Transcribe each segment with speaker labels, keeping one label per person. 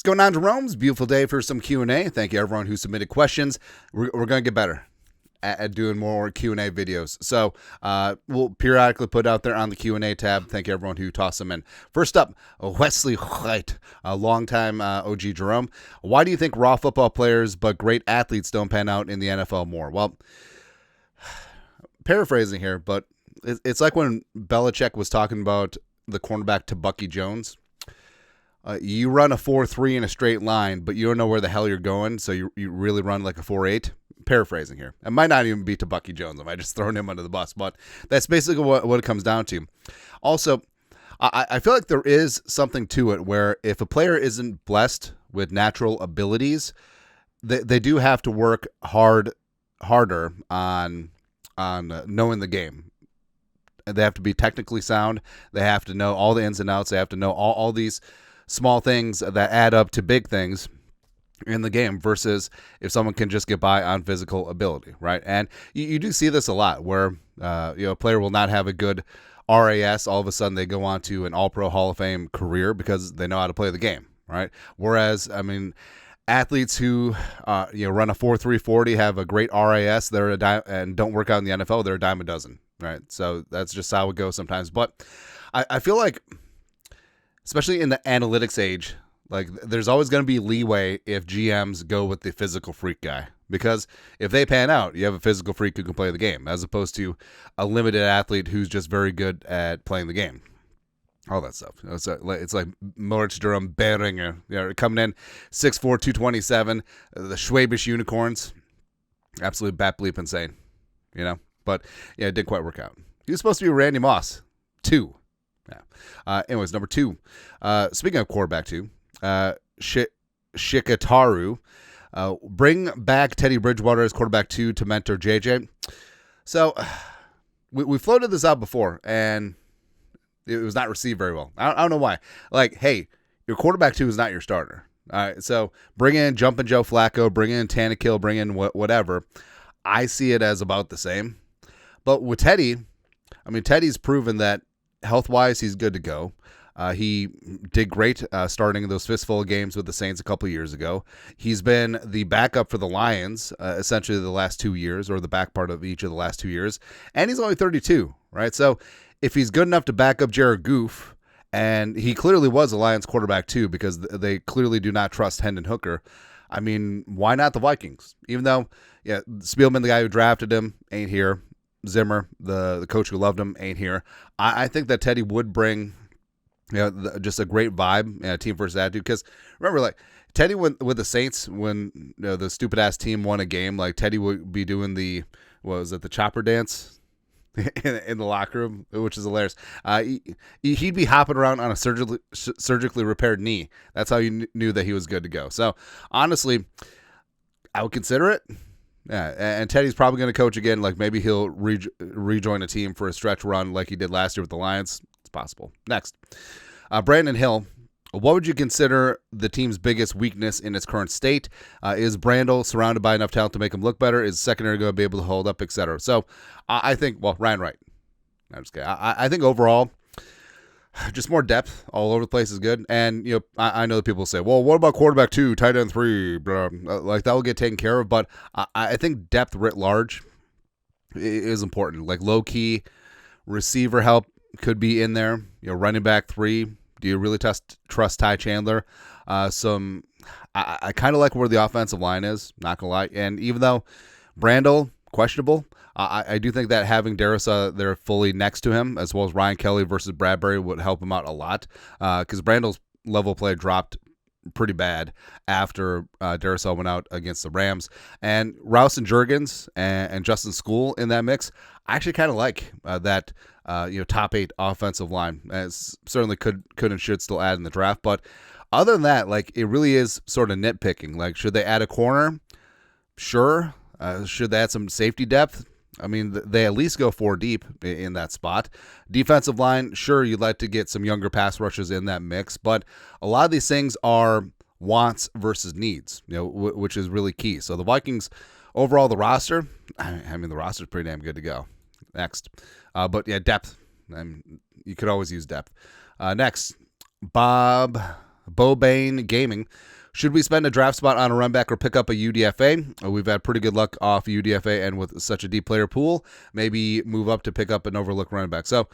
Speaker 1: going on, Jeromes? Beautiful day for some Q&A. Thank you, everyone who submitted questions. We're going to get better at doing more Q&A videos. So we'll periodically put out there on the Q&A tab. Thank you, everyone who tossed them in. First up, Wesley White, a longtime OG Jerome. Why do you think raw football players but great athletes don't pan out in the NFL more? Well, paraphrasing here, but it's like when Belichick was talking about the cornerback to Bucky Jones. You run a 4.3 in a straight line, but you don't know where the hell you're going, so you really run like a 4.8. Paraphrasing here. It might not even be to Bucky Jones. I might just thrown him under the bus, but that's basically what it comes down to. Also, I feel like there is something to it where if a player isn't blessed with natural abilities, they do have to work harder on knowing the game. They have to be technically sound. They have to know all the ins and outs. They have to know all these small things that add up to big things in the game versus if someone can just get by on physical ability, right? And you do see this a lot where a player will not have a good RAS. All of a sudden they go on to an All-Pro Hall of Fame career because they know how to play the game, right? Whereas, athletes who run a 4.3 40 have a great RAS, and don't work out in the NFL, they're a dime a dozen, right? So that's just how it goes sometimes. But I feel like, especially in the analytics age, like there's always going to be leeway if GMs go with the physical freak guy, because if they pan out, you have a physical freak who can play the game as opposed to a limited athlete who's just very good at playing the game. All that stuff. It's like Moritz Jerome Behringer, coming in 6'4", 227, the Schwabish Unicorns. Absolute bat bleep insane, But yeah, it didn't quite work out. He was supposed to be Randy Moss, 2. Yeah. Anyways, number 2. Speaking of quarterback 2, Shikataru. Bring back Teddy Bridgewater as quarterback 2 to mentor JJ. So we floated this out before, and it was not received very well. I don't know why. Like, hey, your quarterback 2 is not your starter. All right, so bring in Jumpin' Joe Flacco, bring in Tannehill, bring in whatever. I see it as about the same. But with Teddy, Teddy's proven that health-wise, he's good to go. He did great starting those fistful of games with the Saints a couple years ago. He's been the backup for the Lions essentially the last 2 years, or the back part of each of the last 2 years. And he's only 32, right? So if he's good enough to back up Jared Goff, and he clearly was a Lions quarterback too, because they clearly do not trust Hendon Hooker, why not the Vikings? Even though, Spielman, the guy who drafted him, ain't here. Zimmer, the coach who loved him, ain't here. I think that Teddy would bring just a great vibe, team first attitude. Because remember, like Teddy with the Saints, when the stupid ass team won a game, like Teddy would be doing the chopper dance in the locker room, which is hilarious. He'd be hopping around on a surgically repaired knee. That's how you knew that he was good to go. So honestly, I would consider it. Yeah, and Teddy's probably going to coach again. Like maybe he'll rejoin a team for a stretch run like he did last year with the Lions. It's possible. Next, Brandon Hill. What would you consider the team's biggest weakness in its current state? Is Brandel surrounded by enough talent to make him look better? Is secondary going to be able to hold up, etc.? So I think, Ryan Wright. I'm just kidding. I think overall, just more depth all over the place is good. And, I know that people say, well, what about quarterback 2, tight end 3, blah, like that will get taken care of. But I think depth writ large is important. Like low key receiver help could be in there. Running back 3. Do you really trust Ty Chandler? I kind of like where the offensive line is, not going to lie. And even though Brandel, questionable, I do think that having Darrisaw there fully next to him, as well as Ryan Kelly versus Bradbury, would help him out a lot. Because Brandel's level of play dropped pretty bad after Darrisaw went out against the Rams. And Rouse and Juergens and Justin School in that mix, I actually kind of like that top 8 offensive line. As certainly could and should still add in the draft. But other than that, like it really is sort of nitpicking. Like, should they add a corner? Sure. Should they add some safety depth? They at least go 4 deep in that spot. Defensive line, sure, you'd like to get some younger pass rushers in that mix, but a lot of these things are wants versus needs, which is really key. So the Vikings, overall, the roster, the roster's pretty damn good to go. Next. But yeah, depth. You could always use depth. Next, Bob Bobane Gaming. Should we spend a draft spot on a run back or pick up a UDFA? We've had pretty good luck off UDFA, and with such a deep player pool, maybe move up to pick up an overlooked running back. So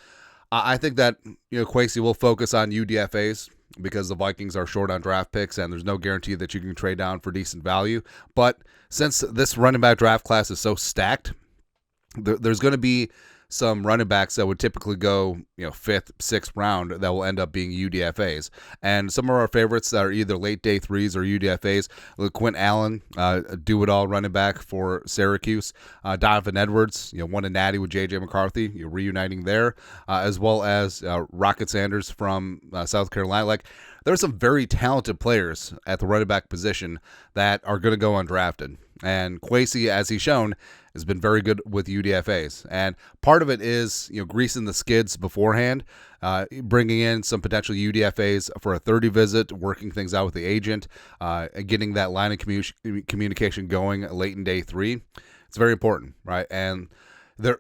Speaker 1: I think that Kwesi will focus on UDFAs because the Vikings are short on draft picks, and there's no guarantee that you can trade down for decent value. But since this running back draft class is so stacked, there's going to be some running backs that would typically go, fifth, sixth round that will end up being UDFAs. And some of our favorites that are either late day threes or UDFAs, Quint Allen, do-it-all running back for Syracuse. Donovan Edwards, won a natty with J.J. McCarthy, reuniting there, as well as Rocket Sanders from South Carolina. Like, there are some very talented players at the running back position that are going to go undrafted. And Kwesi, as he's shown, has been very good with UDFAs. And part of it is, greasing the skids beforehand, bringing in some potential UDFAs for a 30 visit, working things out with the agent, getting that line of communication going late in day 3. It's very important, right? And there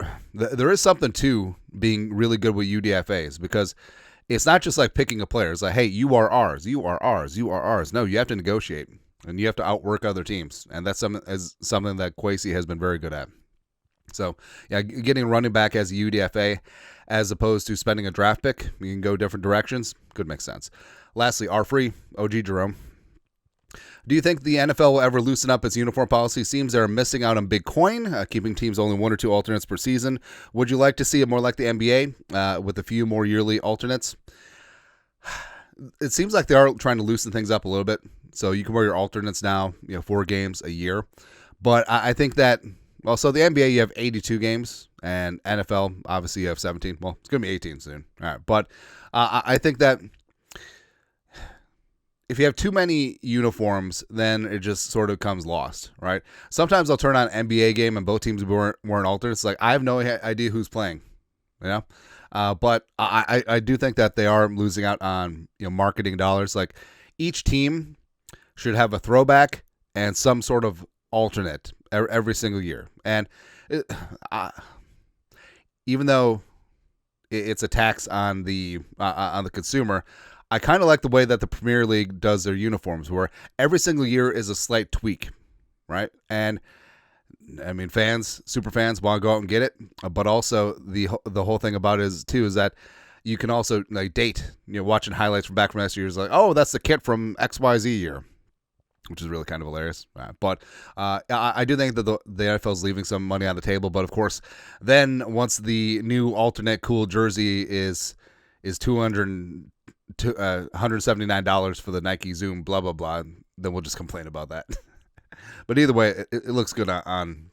Speaker 1: is something to being really good with UDFAs, because it's not just like picking a player. It's like, hey, you are ours, you are ours, you are ours. No, you have to negotiate. And you have to outwork other teams, and that's something that Kwesi has been very good at. So, yeah, getting running back as a UDFA as opposed to spending a draft pick, you can go different directions, could make sense. Lastly, R-Free, OG Jerome. Do you think the NFL will ever loosen up its uniform policy? Seems they're missing out on big coin, keeping teams only 1 or 2 alternates per season. Would you like to see it more like the NBA with a few more yearly alternates? It seems like they are trying to loosen things up a little bit. So you can wear your alternates now, 4 games a year. But I think that, so the NBA, you have 82 games, and NFL, obviously, you have 17. Well, it's going to be 18 soon. All right. But I think that if you have too many uniforms, then it just sort of comes lost, right? Sometimes I'll turn on an NBA game, and both teams weren't alternates. Like, I have no idea who's playing, But I do think that they are losing out on, marketing dollars. Like, each team should have a throwback and some sort of alternate every single year. And even though it's a tax on the consumer, I kind of like the way that the Premier League does their uniforms, where every single year is a slight tweak, right? And I mean, super fans want to go out and get it, but also the whole thing about it is that you can also date, watching highlights from last year is like, oh, that's the kit from XYZ year, which is really kind of hilarious. But I do think that the NFL is leaving some money on the table. But of course, then once the new alternate cool jersey is $179 for the Nike Zoom, blah blah blah, then we'll just complain about that. But either way, it looks good on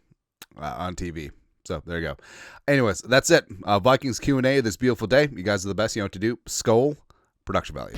Speaker 1: TV. So there you go. Anyways, that's it. Vikings Q&A this beautiful day. You guys are the best. You know what to do. Skol. Production value.